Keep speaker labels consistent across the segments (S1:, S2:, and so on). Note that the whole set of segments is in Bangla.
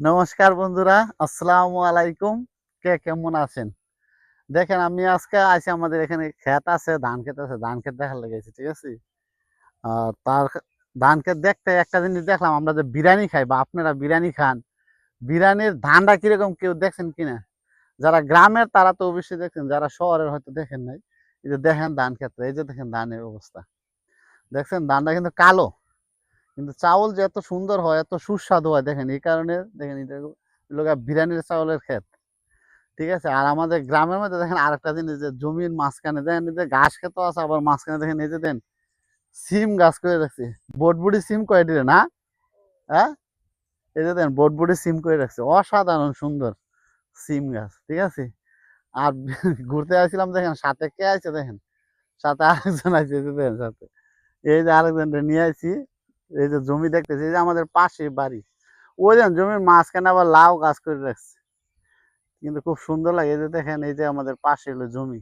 S1: নমস্কার বন্ধুরা, আসসালামু আলাইকুম। কে কেমন আছেন? দেখেন আমি আজকে আইছি আমাদের এখানে ক্ষেত আছে, ধান ক্ষেত আছে। ধান ক্ষেত দেখার লেগেছি, ঠিক আছে? আ তার ধান ক্ষেত দেখতে একটা জিনিস দেখলাম, আমরা যে বিরানি খাই বা আপনারা বিরানি খান, বিরানির ধানটা কিরকম কেউ দেখছেন কিনা? যারা গ্রামের তারা তো অবশ্যই দেখছেন, যারা শহরের হয়তো দেখেন নাই। এই যে দেখেন ধান ক্ষেতটা, এই যে দেখেন ধানের অবস্থা। দেখছেন ধানটা কিন্তু কালো। কিন্তু চাউল যে এত সুন্দর হয়, এত সুস্বাদু হয় দেখেন এই কারণে দেখেন এটা হলো গিয়া বিরানির চাউলের ক্ষেত। ঠিক আছে? আর আমাদের গ্রামের মধ্যে দেখেন আরেকটা জিনিস যে জমির মাঝখানে দেখেন এই যে ঘাস ক্ষেতও আছে, আবার মাঝখানে দেখেন এই যে দেন সিম গাছ করে রাখছে। বটবুটি সিম কয়টি রে না? হ্যাঁ? এই যে দেন বটবুটি সিম করে রাখছে। অসাধারণ সুন্দর সিম গাছ। ঠিক আছে? আর ঘুরতে আসছিলাম দেখেন সাথে কে আইছে দেখেন। সাথে আরেকজন আইছে এই যে দেখেন সাথে। এই যে আরেকজনরে নিয়ে আইছি। এই যে জমি দেখতেছি এই যে আমাদের পাশে বাড়ি। ওই দেখেন জমির মাঝখানে আবার লাউ গাছ করে রাখছে। কিন্তু খুব সুন্দর লাগে। এই যে দেখেন এই যে আমাদের পাশে হলো জমি।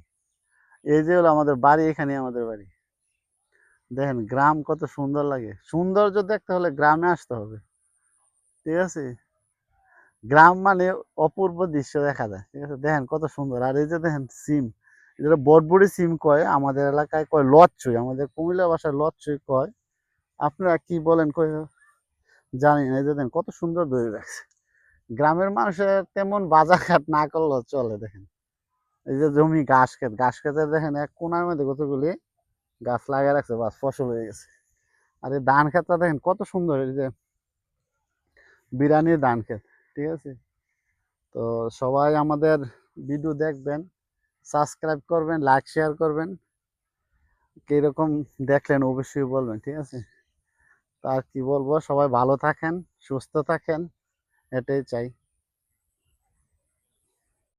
S1: এই যে হলো আমাদের বাড়ি, এখানে আমাদের বাড়ি। দেখেন গ্রাম কত সুন্দর লাগে। সৌন্দর্য দেখতে হলে গ্রামে আসতে হবে। ঠিক আছে? গ্রাম মানে অপূর্ব দৃশ্য দেখা যায়। ঠিক আছে? দেখেন কত সুন্দর। আর এই যে দেখেন সিম, যেটা বটবুড়ি সিম কয়, আমাদের এলাকায় কয় লচ্ছই। আমাদের কুমিল্লা ভাষায় লচ্ছই কয়। আপনারা কি বলেন কই জানি না। এই যে দেখেন কত সুন্দর ধরে রাখছে। গ্রামের মানুষের তেমন বাজারঘাট না করলেও চলে দেখেন। এই যে জমি ঘাস ক্ষেত, ঘাস ক্ষেতের দেখেন এক কোণার মধ্যে কতগুলি গাছ লাগায় রাখছে, বাস ফসল হয়ে গেছে। আর এই ধান ক্ষেতটা দেখেন কত সুন্দর, এই যে বিরানির ধান ক্ষেত। ঠিক আছে? তো সবাই আমাদের ভিডিও দেখবেন, সাবস্ক্রাইব করবেন, লাইক শেয়ার করবেন। কিরকম দেখলেন অবশ্যই বলবেন। ঠিক আছে? তো আর কি বলবো, সবাই ভালো থাকেন, সুস্থ থাকেন, এটাই চাই।